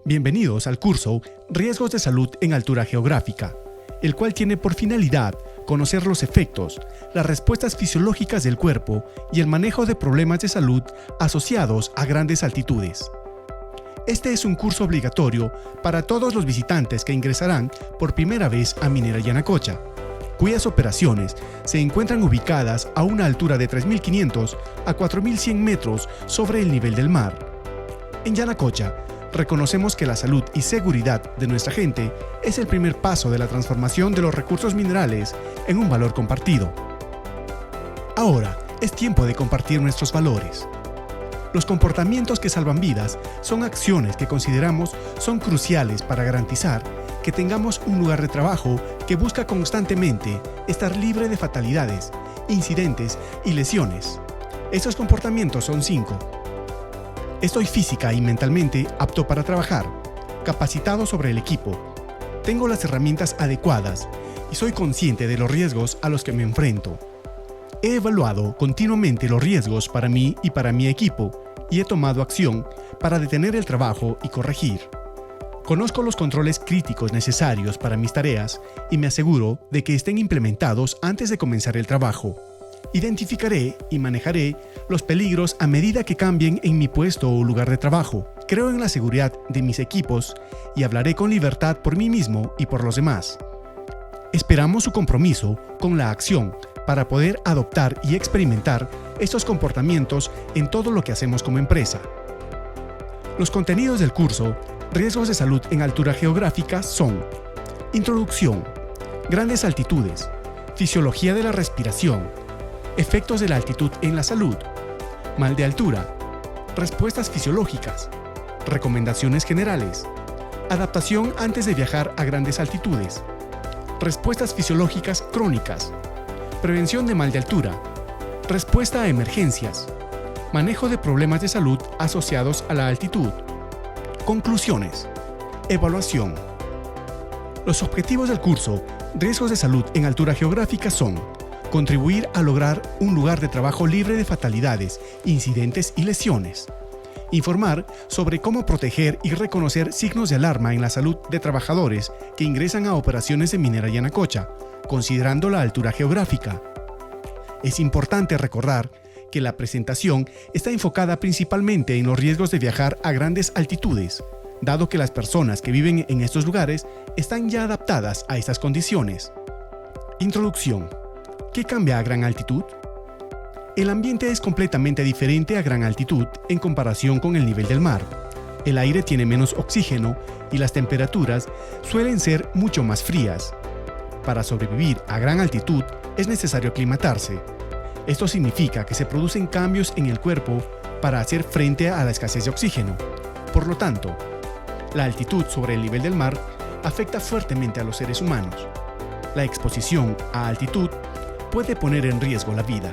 Bienvenidos al curso Riesgos de Salud en Altura Geográfica, el cual tiene por finalidad conocer los efectos, las respuestas fisiológicas del cuerpo y el manejo de problemas de salud asociados a grandes altitudes. Este es un curso obligatorio para todos los visitantes que ingresarán por primera vez a Minera Yanacocha, cuyas operaciones se encuentran ubicadas a una altura de 3.500 a 4.100 metros sobre el nivel del mar. En Yanacocha, reconocemos que la salud y seguridad de nuestra gente es el primer paso de la transformación de los recursos minerales en un valor compartido. Ahora es tiempo de compartir nuestros valores. Los comportamientos que salvan vidas son acciones que consideramos son cruciales para garantizar que tengamos un lugar de trabajo que busca constantemente estar libre de fatalidades, incidentes y lesiones. Estos comportamientos son 5. Estoy física y mentalmente apto para trabajar, capacitado sobre el equipo, tengo las herramientas adecuadas y soy consciente de los riesgos a los que me enfrento. He evaluado continuamente los riesgos para mí y para mi equipo y he tomado acción para detener el trabajo y corregir. Conozco los controles críticos necesarios para mis tareas y me aseguro de que estén implementados antes de comenzar el trabajo. Identificaré y manejaré los peligros a medida que cambien en mi puesto o lugar de trabajo. Creo en la seguridad de mis equipos y hablaré con libertad por mí mismo y por los demás. Esperamos su compromiso con la acción para poder adoptar y experimentar estos comportamientos en todo lo que hacemos como empresa. Los contenidos del curso Riesgos de Salud en Altura Geográfica son: Introducción, grandes altitudes, fisiología de la respiración, efectos de la altitud en la salud, mal de altura, respuestas fisiológicas, recomendaciones generales, adaptación antes de viajar a grandes altitudes, respuestas fisiológicas crónicas, prevención de mal de altura, respuesta a emergencias, manejo de problemas de salud asociados a la altitud. Conclusiones. Evaluación. Los objetivos del curso Riesgos de Salud en Altura Geográfica son: contribuir a lograr un lugar de trabajo libre de fatalidades, incidentes y lesiones. Informar sobre cómo proteger y reconocer signos de alarma en la salud de trabajadores que ingresan a operaciones de Minera Yanacocha, considerando la altura geográfica. Es importante recordar que la presentación está enfocada principalmente en los riesgos de viajar a grandes altitudes, dado que las personas que viven en estos lugares están ya adaptadas a estas condiciones. Introducción. ¿Qué cambia a gran altitud? El ambiente es completamente diferente a gran altitud en comparación con el nivel del mar. El aire tiene menos oxígeno y las temperaturas suelen ser mucho más frías. Para sobrevivir a gran altitud es necesario aclimatarse. Esto significa que se producen cambios en el cuerpo para hacer frente a la escasez de oxígeno. Por lo tanto, la altitud sobre el nivel del mar afecta fuertemente a los seres humanos. La exposición a altitud puede poner en riesgo la vida.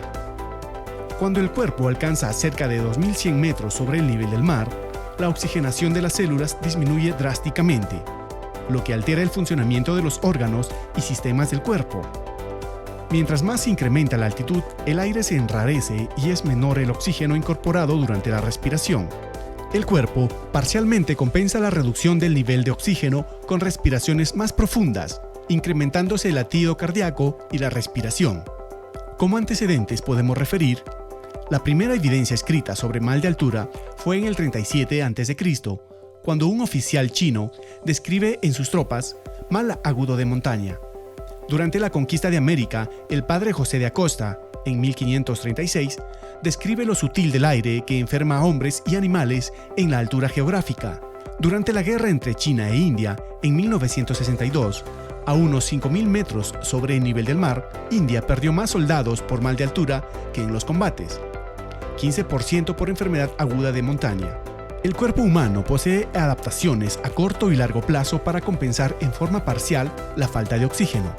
Cuando el cuerpo alcanza cerca de 2.100 metros sobre el nivel del mar, la oxigenación de las células disminuye drásticamente, lo que altera el funcionamiento de los órganos y sistemas del cuerpo. Mientras más se incrementa la altitud, el aire se enrarece y es menor el oxígeno incorporado durante la respiración. El cuerpo parcialmente compensa la reducción del nivel de oxígeno con respiraciones más profundas, incrementándose el latido cardíaco y la respiración. Como antecedentes podemos referir: la primera evidencia escrita sobre mal de altura fue en el 37 a.C., cuando un oficial chino describe en sus tropas mal agudo de montaña. Durante la conquista de América, el padre José de Acosta, en 1536, describe lo sutil del aire que enferma a hombres y animales en la altura geográfica. Durante la guerra entre China e India, en 1962, a unos 5.000 metros sobre el nivel del mar, India perdió más soldados por mal de altura que en los combates, 15% por enfermedad aguda de montaña. El cuerpo humano posee adaptaciones a corto y largo plazo para compensar en forma parcial la falta de oxígeno.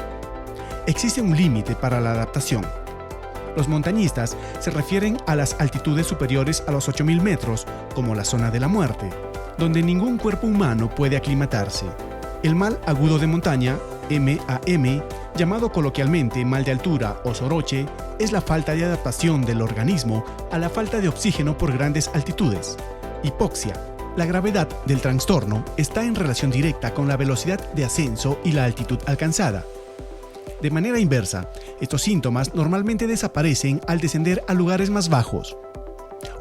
Existe un límite para la adaptación. Los montañistas se refieren a las altitudes superiores a los 8.000 metros como la zona de la muerte, donde ningún cuerpo humano puede aclimatarse. El mal agudo de montaña, MAM, llamado coloquialmente mal de altura o soroche, es la falta de adaptación del organismo a la falta de oxígeno por grandes altitudes. Hipoxia, La gravedad del trastorno está en relación directa con la velocidad de ascenso y la altitud alcanzada. De manera inversa, estos síntomas normalmente desaparecen al descender a lugares más bajos.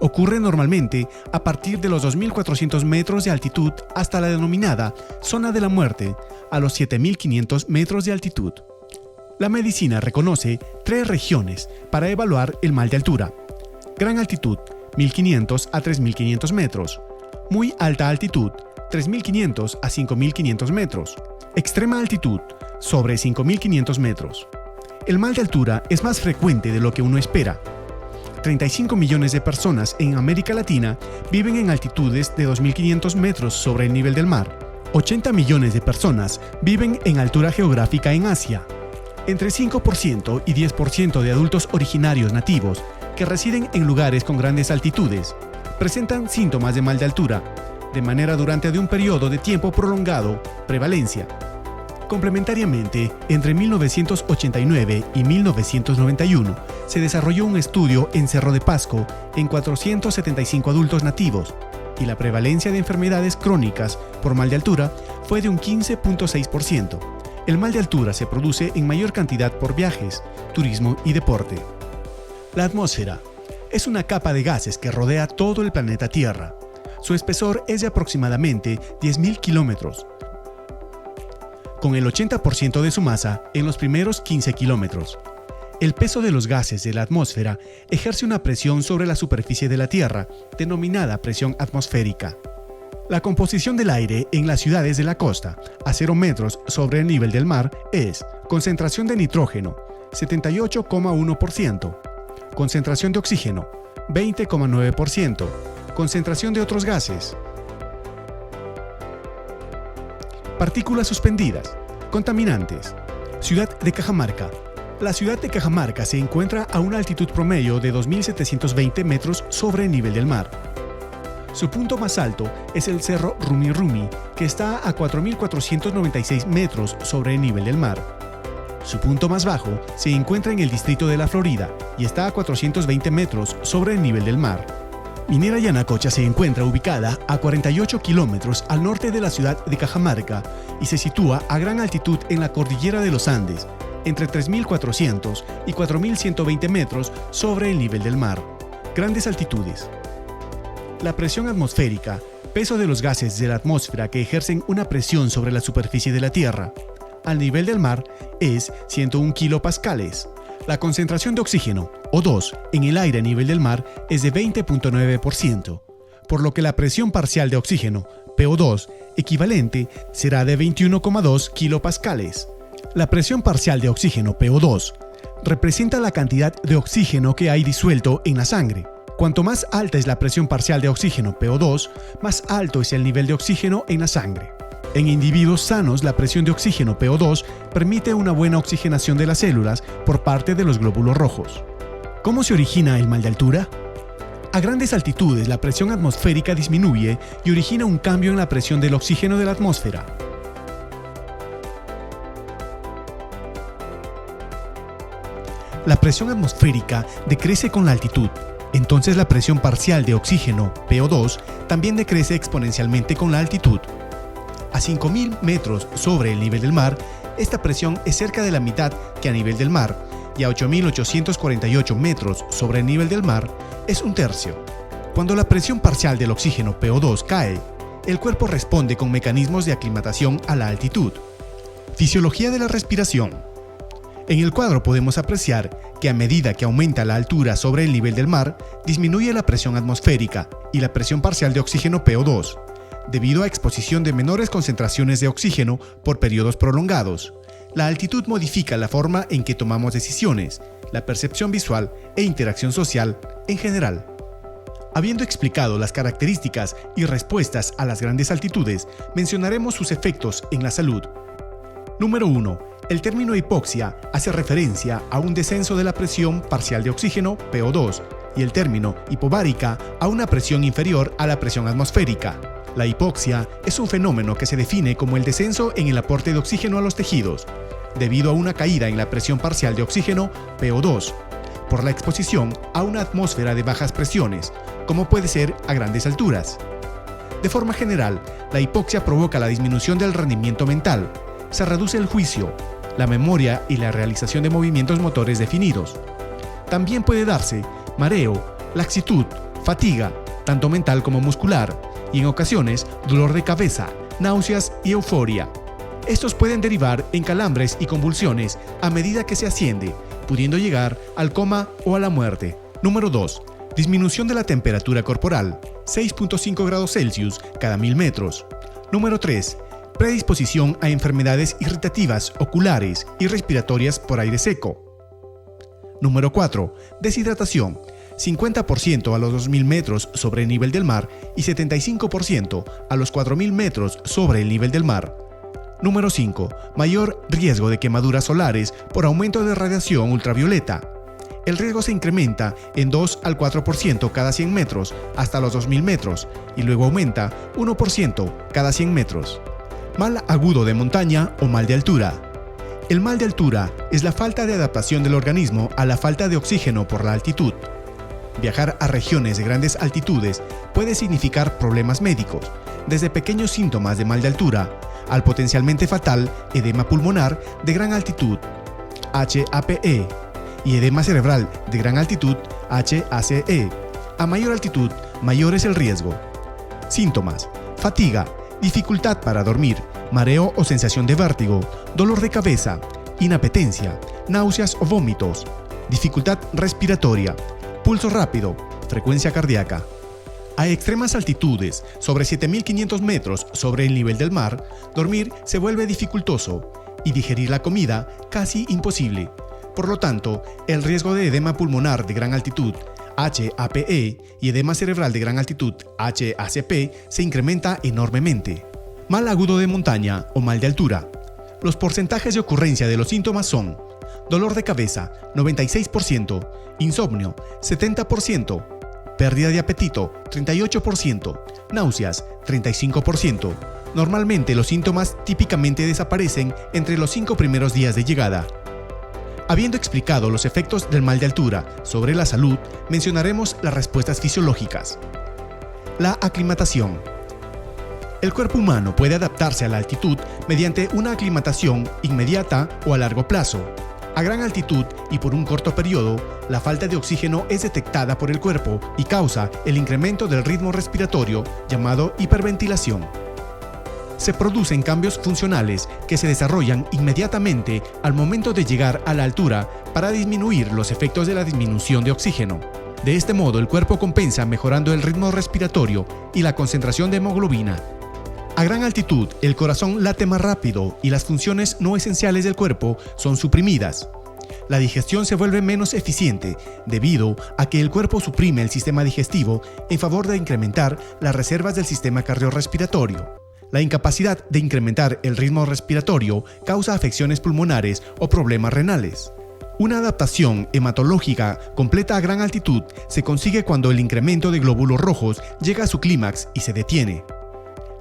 Ocurre normalmente a partir de los 2.400 metros de altitud hasta la denominada zona de la muerte, a los 7.500 metros de altitud. La medicina reconoce 3 regiones para evaluar el mal de altura: gran altitud, 1.500 a 3.500 metros; muy alta altitud, 3.500 a 5.500 metros; extrema altitud, sobre 5.500 metros. El mal de altura es más frecuente de lo que uno espera. 35 millones de personas en América Latina viven en altitudes de 2.500 metros sobre el nivel del mar. 80 millones de personas viven en altura geográfica en Asia. Entre 5% y 10% de adultos originarios nativos que residen en lugares con grandes altitudes presentan síntomas de mal de altura, de manera durante un periodo de tiempo prolongado, prevalencia. Complementariamente, entre 1989 y 1991 se desarrolló un estudio en Cerro de Pasco en 475 adultos nativos, y la prevalencia de enfermedades crónicas por mal de altura fue de un 15.6%. El mal de altura se produce en mayor cantidad por viajes, turismo y deporte. La atmósfera es una capa de gases que rodea todo el planeta Tierra. Su espesor es de aproximadamente 10.000 kilómetros, con el 80% de su masa en los primeros 15 kilómetros. El peso de los gases de la atmósfera ejerce una presión sobre la superficie de la Tierra, denominada presión atmosférica. La composición del aire en las ciudades de la costa, a 0 metros sobre el nivel del mar, es: concentración de nitrógeno, 78,1%, concentración de oxígeno, 20,9%, concentración de otros gases, partículas suspendidas, contaminantes. Ciudad de Cajamarca. La ciudad de Cajamarca se encuentra a una altitud promedio de 2.720 metros sobre el nivel del mar. Su punto más alto es el Cerro Rumi Rumi, que está a 4.496 metros sobre el nivel del mar. Su punto más bajo se encuentra en el distrito de La Florida y está a 420 metros sobre el nivel del mar. Minera Yanacocha se encuentra ubicada a 48 kilómetros al norte de la ciudad de Cajamarca y se sitúa a gran altitud en la cordillera de los Andes, entre 3.400 y 4.120 metros sobre el nivel del mar. Grandes altitudes. La presión atmosférica, peso de los gases de la atmósfera que ejercen una presión sobre la superficie de la Tierra, al nivel del mar, es 101 kilopascales. La concentración de oxígeno, O2, en el aire a nivel del mar es de 20.9%, por lo que la presión parcial de oxígeno, PO2, equivalente, será de 21,2 kilopascales. La presión parcial de oxígeno, PO2, representa la cantidad de oxígeno que hay disuelto en la sangre. Cuanto más alta es la presión parcial de oxígeno, PO2, más alto es el nivel de oxígeno en la sangre. En individuos sanos, la presión de oxígeno PO2 permite una buena oxigenación de las células por parte de los glóbulos rojos. ¿Cómo se origina el mal de altura? A grandes altitudes, la presión atmosférica disminuye y origina un cambio en la presión del oxígeno de la atmósfera. La presión atmosférica decrece con la altitud. Entonces la presión parcial de oxígeno, PO2, también decrece exponencialmente con la altitud. A 5.000 metros sobre el nivel del mar, esta presión es cerca de la mitad que a nivel del mar, y a 8.848 metros sobre el nivel del mar es un tercio. Cuando la presión parcial del oxígeno PO2 cae, el cuerpo responde con mecanismos de aclimatación a la altitud. Fisiología de la respiración. En el cuadro podemos apreciar que a medida que aumenta la altura sobre el nivel del mar, disminuye la presión atmosférica y la presión parcial de oxígeno PO2, debido a exposición de menores concentraciones de oxígeno por periodos prolongados. La altitud modifica la forma en que tomamos decisiones, la percepción visual e interacción social en general. Habiendo explicado las características y respuestas a las grandes altitudes, mencionaremos sus efectos en la salud. Número 1. El término hipoxia hace referencia a un descenso de la presión parcial de oxígeno, PO2, y el término hipovárica a una presión inferior a la presión atmosférica. La hipoxia es un fenómeno que se define como el descenso en el aporte de oxígeno a los tejidos, debido a una caída en la presión parcial de oxígeno, PO2, por la exposición a una atmósfera de bajas presiones, como puede ser a grandes alturas. De forma general, la hipoxia provoca la disminución del rendimiento mental, se reduce el juicio, la memoria y la realización de movimientos motores definidos. También puede darse mareo, laxitud, fatiga, tanto mental como muscular, y en ocasiones dolor de cabeza, náuseas y euforia. Estos pueden derivar en calambres y convulsiones a medida que se asciende, pudiendo llegar al coma o a la muerte. Número 2. Disminución de la temperatura corporal, 6.5 grados Celsius cada 1000 metros. Número 3. Predisposición a enfermedades irritativas, oculares y respiratorias por aire seco. Número 4. Deshidratación, 50% a los 2000 metros sobre el nivel del mar y 75% a los 4000 metros sobre el nivel del mar. Número 5. Mayor riesgo de quemaduras solares por aumento de radiación ultravioleta. El riesgo se incrementa en 2 al 4% cada 100 metros hasta los 2000 metros y luego aumenta 1% cada 100 metros. Mal agudo de montaña o mal de altura. El mal de altura es la falta de adaptación del organismo a la falta de oxígeno por la altitud. Viajar a regiones de grandes altitudes puede significar problemas médicos, desde pequeños síntomas de mal de altura al potencialmente fatal edema pulmonar de gran altitud, HAPE, y edema cerebral de gran altitud, HACE. A mayor altitud, mayor es el riesgo. Síntomas: fatiga, dificultad para dormir, mareo o sensación de vértigo, dolor de cabeza, inapetencia, náuseas o vómitos, dificultad respiratoria, pulso rápido, frecuencia cardíaca. A extremas altitudes, sobre 7500 metros sobre el nivel del mar, dormir se vuelve dificultoso y digerir la comida casi imposible. Por lo tanto, el riesgo de edema pulmonar de gran altitud, HAPE, y edema cerebral de gran altitud, HACP, se incrementa enormemente. Mal agudo de montaña o mal de altura. Los porcentajes de ocurrencia de los síntomas son: dolor de cabeza, 96%, insomnio, 70%, pérdida de apetito, 38%, náuseas, 35%. Normalmente los síntomas típicamente desaparecen entre los 5 primeros días de llegada. Habiendo explicado los efectos del mal de altura sobre la salud, mencionaremos las respuestas fisiológicas. La aclimatación. El cuerpo humano puede adaptarse a la altitud mediante una aclimatación inmediata o a largo plazo. A gran altitud y por un corto periodo, la falta de oxígeno es detectada por el cuerpo y causa el incremento del ritmo respiratorio llamado hiperventilación. Se producen cambios funcionales que se desarrollan inmediatamente al momento de llegar a la altura para disminuir los efectos de la disminución de oxígeno. De este modo, el cuerpo compensa mejorando el ritmo respiratorio y la concentración de hemoglobina. A gran altitud, el corazón late más rápido y las funciones no esenciales del cuerpo son suprimidas. La digestión se vuelve menos eficiente debido a que el cuerpo suprime el sistema digestivo en favor de incrementar las reservas del sistema cardiorrespiratorio. La incapacidad de incrementar el ritmo respiratorio causa afecciones pulmonares o problemas renales. Una adaptación hematológica completa a gran altitud se consigue cuando el incremento de glóbulos rojos llega a su clímax y se detiene.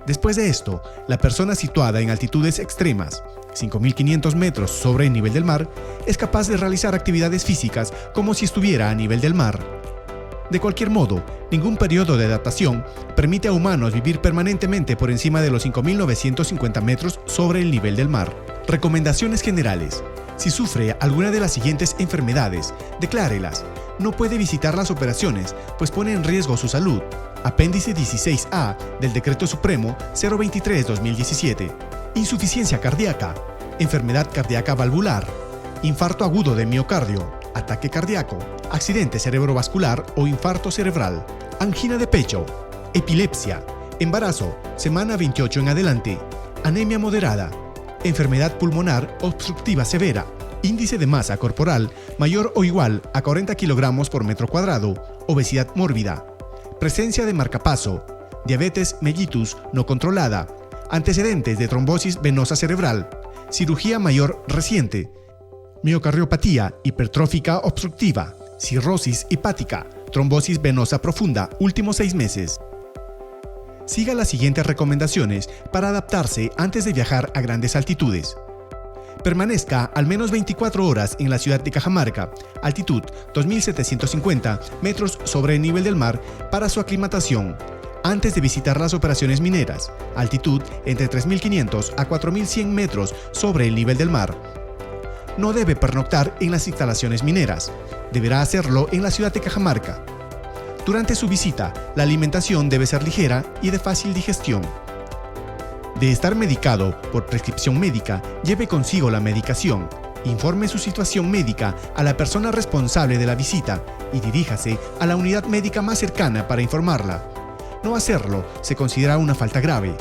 Después de esto, la persona situada en altitudes extremas, 5.500 metros sobre el nivel del mar, es capaz de realizar actividades físicas como si estuviera a nivel del mar. De cualquier modo, ningún periodo de adaptación permite a humanos vivir permanentemente por encima de los 5.950 metros sobre el nivel del mar. Recomendaciones generales. Si sufre alguna de las siguientes enfermedades, declárelas. No puede visitar las operaciones, pues pone en riesgo su salud. Apéndice 16A del Decreto Supremo 023/2017. Insuficiencia cardíaca, enfermedad cardíaca valvular, infarto agudo de miocardio, ataque cardíaco, accidente cerebrovascular o infarto cerebral, angina de pecho, epilepsia, embarazo, semana 28 en adelante, anemia moderada, enfermedad pulmonar obstructiva severa, índice de masa corporal mayor o igual a 40 kilogramos por metro cuadrado, obesidad mórbida, presencia de marcapaso, diabetes mellitus no controlada, antecedentes de trombosis venosa cerebral, cirugía mayor reciente, miocardiopatía hipertrófica obstructiva, cirrosis hepática, trombosis venosa profunda, últimos 6 meses. Siga las siguientes recomendaciones para adaptarse antes de viajar a grandes altitudes. Permanezca al menos 24 horas en la ciudad de Cajamarca, altitud 2.750 metros sobre el nivel del mar para su aclimatación. antes de visitar las operaciones mineras, altitud entre 3.500 a 4.100 metros sobre el nivel del mar. No debe pernoctar en las instalaciones mineras, deberá hacerlo en la ciudad de Cajamarca. Durante su visita, la alimentación debe ser ligera y de fácil digestión. De estar medicado por prescripción médica, lleve consigo la medicación. Informe su situación médica a la persona responsable de la visita y diríjase a la unidad médica más cercana para informarla. No hacerlo se considera una falta grave.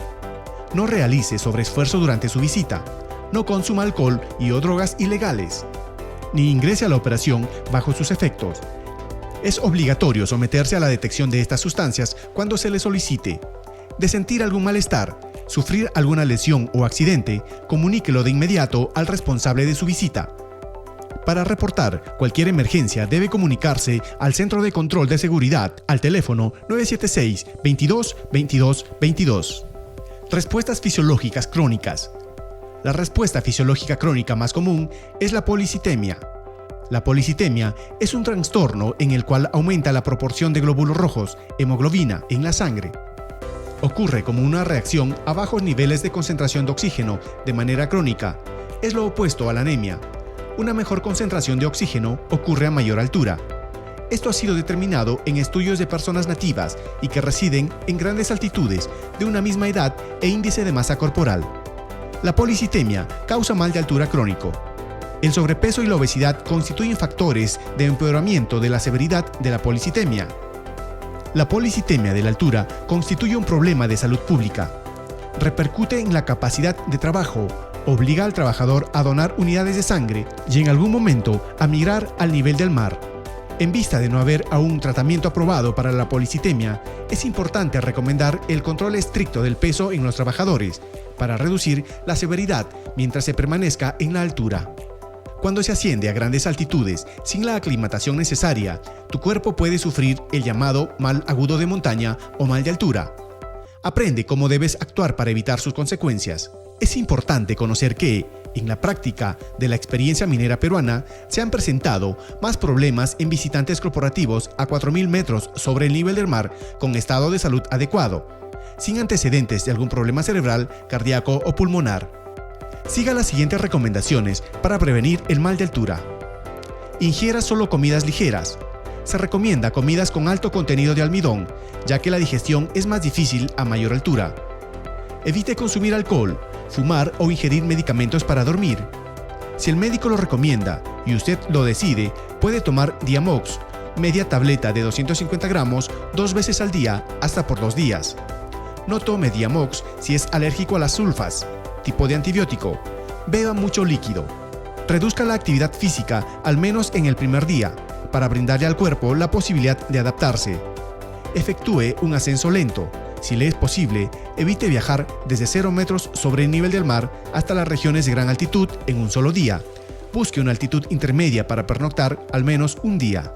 No realice sobreesfuerzo durante su visita. No consuma alcohol y o drogas ilegales. Ni ingrese a la operación bajo sus efectos. Es obligatorio someterse a la detección de estas sustancias cuando se le solicite. De sentir algún malestar, sufrir alguna lesión o accidente, comuníquelo de inmediato al responsable de su visita. Para reportar cualquier emergencia debe comunicarse al Centro de Control de Seguridad al teléfono 976 22 22 22. Respuestas fisiológicas crónicas. La respuesta fisiológica crónica más común es la policitemia. La policitemia es un trastorno en el cual aumenta la proporción de glóbulos rojos, hemoglobina, en la sangre. Ocurre como una reacción a bajos niveles de concentración de oxígeno de manera crónica. Es lo opuesto a la anemia. Una mejor concentración de oxígeno ocurre a mayor altura. Esto ha sido determinado en estudios de personas nativas y que residen en grandes altitudes, de una misma edad e índice de masa corporal. La policitemia causa mal de altura crónico. El sobrepeso y la obesidad constituyen factores de empeoramiento de la severidad de la policitemia. La policitemia de la altura constituye un problema de salud pública. Repercute en la capacidad de trabajo, obliga al trabajador a donar unidades de sangre y en algún momento a migrar al nivel del mar. En vista de no haber aún un tratamiento aprobado para la policitemia, es importante recomendar el control estricto del peso en los trabajadores para reducir la severidad mientras se permanezca en la altura. Cuando se asciende a grandes altitudes sin la aclimatación necesaria, tu cuerpo puede sufrir el llamado mal agudo de montaña o mal de altura. Aprende cómo debes actuar para evitar sus consecuencias. Es importante conocer que, en la práctica de la experiencia minera peruana, se han presentado más problemas en visitantes corporativos a 4.000 metros sobre el nivel del mar con estado de salud adecuado, sin antecedentes de algún problema cerebral, cardíaco o pulmonar. Siga las siguientes recomendaciones para prevenir el mal de altura. Ingiera solo comidas ligeras. Se recomienda comidas con alto contenido de almidón, ya que la digestión es más difícil a mayor altura. Evite consumir alcohol, fumar o ingerir medicamentos para dormir. Si el médico lo recomienda y usted lo decide, puede tomar Diamox, media tableta de 250 gramos, 2 veces al día hasta por 2 días. No tome Diamox si es alérgico a las sulfas, tipo de antibiótico. Beba mucho líquido. Reduzca la actividad física al menos en el primer día, para brindarle al cuerpo la posibilidad de adaptarse. Efectúe un ascenso lento. Si le es posible, evite viajar desde 0 metros sobre el nivel del mar hasta las regiones de gran altitud en un solo día. Busque una altitud intermedia para pernoctar al menos un día.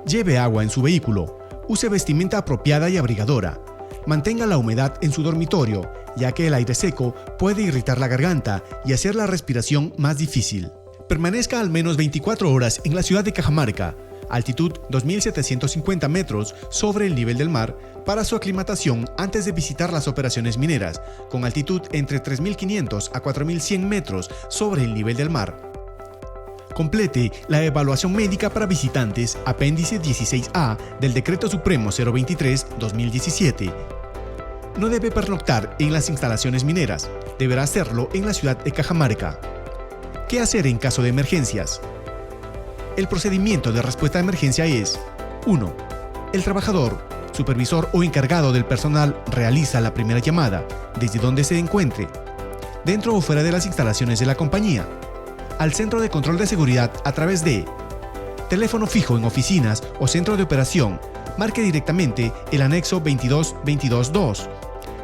Lleve agua en su vehículo. Use vestimenta apropiada y abrigadora. Mantenga la humedad en su dormitorio, ya que el aire seco puede irritar la garganta y hacer la respiración más difícil. Permanezca al menos 24 horas en la ciudad de Cajamarca, altitud 2.750 metros sobre el nivel del mar, para su aclimatación antes de visitar las operaciones mineras, con altitud entre 3.500 a 4.100 metros sobre el nivel del mar. Complete la evaluación médica para visitantes, apéndice 16A del Decreto Supremo 023/2017. No debe pernoctar en las instalaciones mineras, deberá hacerlo en la ciudad de Cajamarca. ¿Qué hacer en caso de emergencias? El procedimiento de respuesta a emergencia es: 1. El trabajador, supervisor o encargado del personal realiza la primera llamada, desde donde se encuentre, dentro o fuera de las instalaciones de la compañía, al Centro de Control de Seguridad a través de teléfono fijo en oficinas o centro de operación. Marque directamente el anexo 22222.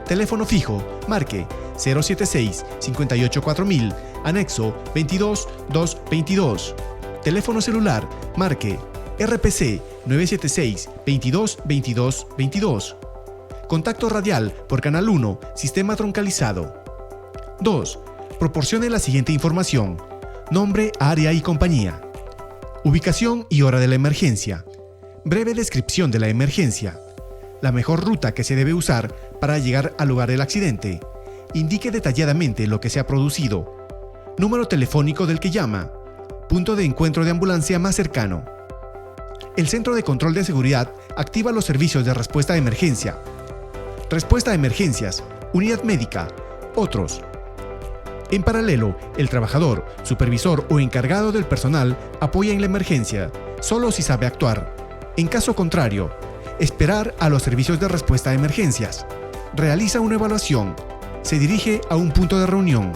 Teléfono fijo, marque 076 58 4000, anexo 22222. Teléfono celular, marque RPC 976 22 22 22. Contacto radial por canal 1, sistema troncalizado. 2. Proporcione la siguiente información: nombre, área y compañía. Ubicación y hora de la emergencia. Breve descripción de la emergencia. la mejor ruta que se debe usar para llegar al lugar del accidente, indique detalladamente lo que se ha producido, número telefónico del que llama, punto de encuentro de ambulancia más cercano. El Centro de Control de Seguridad activa los servicios de respuesta a emergencia, respuesta a emergencias, unidad médica, otros. En paralelo, el trabajador, supervisor o encargado del personal apoya en la emergencia, solo si sabe actuar. En caso contrario, esperar a los servicios de respuesta a emergencias. Realiza una evaluación. Se dirige a un punto de reunión.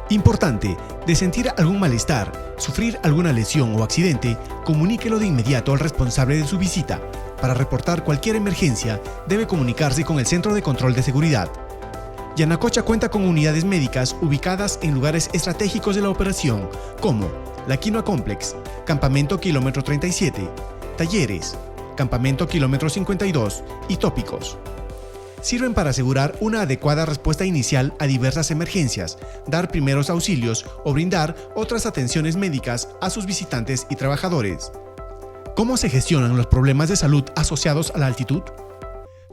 Importante, de sentir algún malestar, sufrir alguna lesión o accidente, comuníquelo de inmediato al responsable de su visita. Para reportar cualquier emergencia, debe comunicarse con el Centro de Control de Seguridad. Yanacocha cuenta con unidades médicas ubicadas en lugares estratégicos de la operación, como la Quinoa Complex, Campamento Kilómetro 37, Talleres, Campamento Kilómetro 52 y Tópicos. Sirven para asegurar una adecuada respuesta inicial a diversas emergencias, dar primeros auxilios o brindar otras atenciones médicas a sus visitantes y trabajadores. ¿Cómo se gestionan los problemas de salud asociados a la altitud?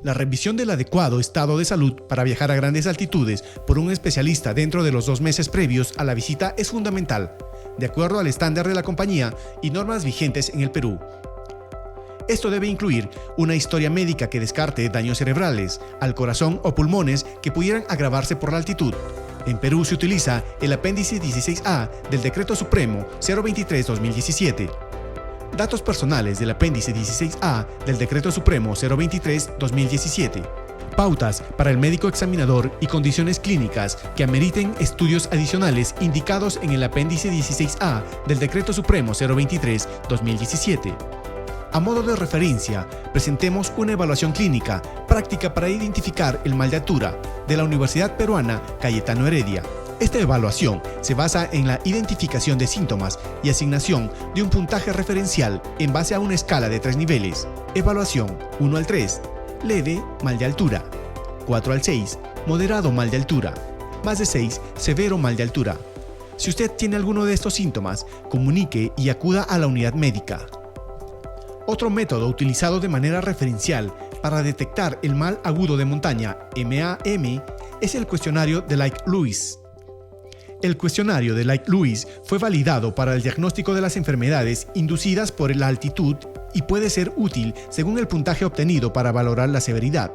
La revisión del adecuado estado de salud para viajar a grandes altitudes por un especialista dentro de los 2 meses previos a la visita es fundamental, de acuerdo al estándar de la compañía y normas vigentes en el Perú. Esto debe incluir una historia médica que descarte daños cerebrales, al corazón o pulmones que pudieran agravarse por la altitud. En Perú se utiliza el apéndice 16A del Decreto Supremo 023-2017. Datos personales del apéndice 16A del Decreto Supremo 023-2017. Pautas para el médico examinador y condiciones clínicas que ameriten estudios adicionales indicados en el apéndice 16A del Decreto Supremo 023-2017. A modo de referencia, presentemos una evaluación clínica práctica para identificar el mal de altura de la Universidad Peruana Cayetano Heredia. Esta evaluación se basa en la identificación de síntomas y asignación de un puntaje referencial en base a una escala de 3 niveles. Evaluación 1 al 3, leve, mal de altura; 4 al 6, moderado, mal de altura; más de 6, severo, mal de altura. Si usted tiene alguno de estos síntomas, comunique y acuda a la unidad médica. Otro método utilizado de manera referencial para detectar el mal agudo de montaña, MAM, es el cuestionario de Light-Lewis. El cuestionario de Light-Lewis fue validado para el diagnóstico de las enfermedades inducidas por la altitud y puede ser útil según el puntaje obtenido para valorar la severidad.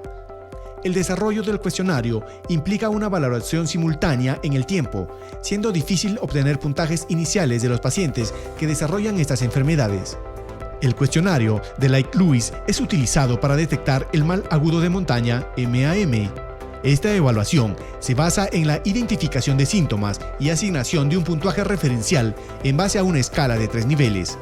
El desarrollo del cuestionario implica una valoración simultánea en el tiempo, siendo difícil obtener puntajes iniciales de los pacientes que desarrollan estas enfermedades. El cuestionario de Light-Lewis es utilizado para detectar el mal agudo de montaña, MAM. Esta evaluación se basa en la identificación de síntomas y asignación de un puntaje referencial en base a una escala de 3 niveles.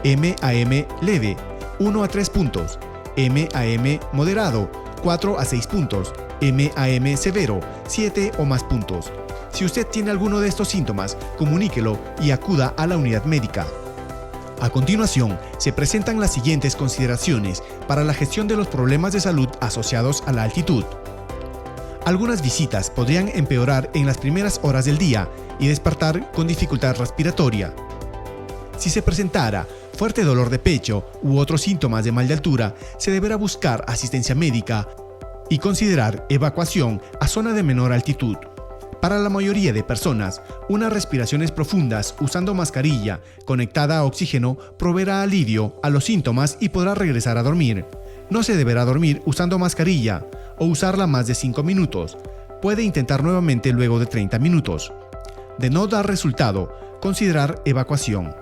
MAM leve, 1 a 3 puntos; MAM moderado, 4 a 6 puntos; MAM severo, 7 o más puntos. Si usted tiene alguno de estos síntomas, comuníquelo y acuda a la unidad médica. A continuación, se presentan las siguientes consideraciones para la gestión de los problemas de salud asociados a la altitud. Algunas visitas podrían empeorar en las primeras horas del día y despertar con dificultad respiratoria. Si se presentara fuerte dolor de pecho u otros síntomas de mal de altura, se deberá buscar asistencia médica y considerar evacuación a zona de menor altitud. Para la mayoría de personas, unas respiraciones profundas usando mascarilla conectada a oxígeno proveerá alivio a los síntomas y podrá regresar a dormir. No se deberá dormir usando mascarilla o usarla más de 5 minutos. Puede intentar nuevamente luego de 30 minutos. De no dar resultado, considerar evacuación.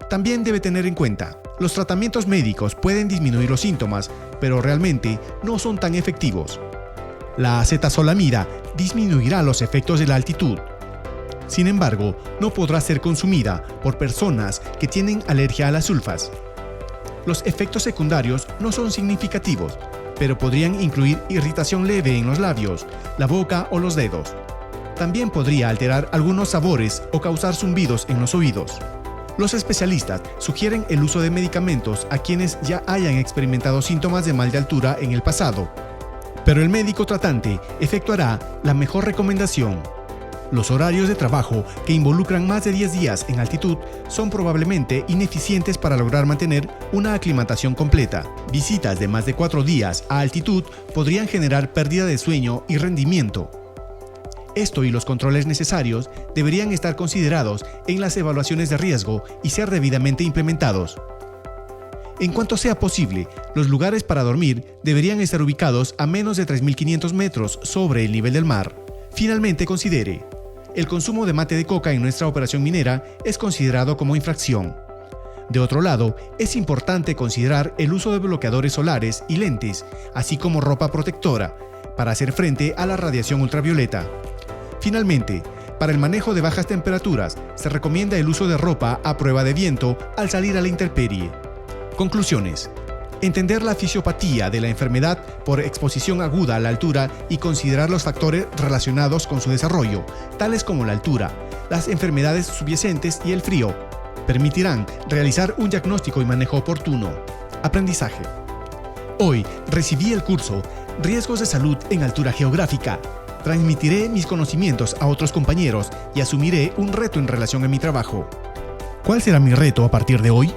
También debe tener en cuenta, los tratamientos médicos pueden disminuir los síntomas, pero realmente no son tan efectivos. La acetazolamida disminuirá los efectos de la altitud. Sin embargo, no podrá ser consumida por personas que tienen alergia a las sulfas. Los efectos secundarios no son significativos, pero podrían incluir irritación leve en los labios, la boca o los dedos. También podría alterar algunos sabores o causar zumbidos en los oídos. Los especialistas sugieren el uso de medicamentos a quienes ya hayan experimentado síntomas de mal de altura en el pasado, pero el médico tratante efectuará la mejor recomendación. Los horarios de trabajo que involucran más de 10 días en altitud son probablemente ineficientes para lograr mantener una aclimatación completa. Visitas de más de 4 días a altitud podrían generar pérdida de sueño y rendimiento. Esto y los controles necesarios deberían estar considerados en las evaluaciones de riesgo y ser debidamente implementados. En cuanto sea posible, los lugares para dormir deberían estar ubicados a menos de 3.500 metros sobre el nivel del mar. Finalmente, considere: el consumo de mate de coca en nuestra operación minera es considerado como infracción. De otro lado, es importante considerar el uso de bloqueadores solares y lentes, así como ropa protectora, para hacer frente a la radiación ultravioleta. Finalmente, para el manejo de bajas temperaturas, se recomienda el uso de ropa a prueba de viento al salir a la intemperie. Conclusiones: entender la fisiopatía de la enfermedad por exposición aguda a la altura y considerar los factores relacionados con su desarrollo, tales como la altura, las enfermedades subyacentes y el frío, permitirán realizar un diagnóstico y manejo oportuno. Aprendizaje. Hoy recibí el curso Riesgos de salud en altura geográfica. Transmitiré mis conocimientos a otros compañeros y asumiré un reto en relación a mi trabajo. ¿Cuál será mi reto a partir de hoy?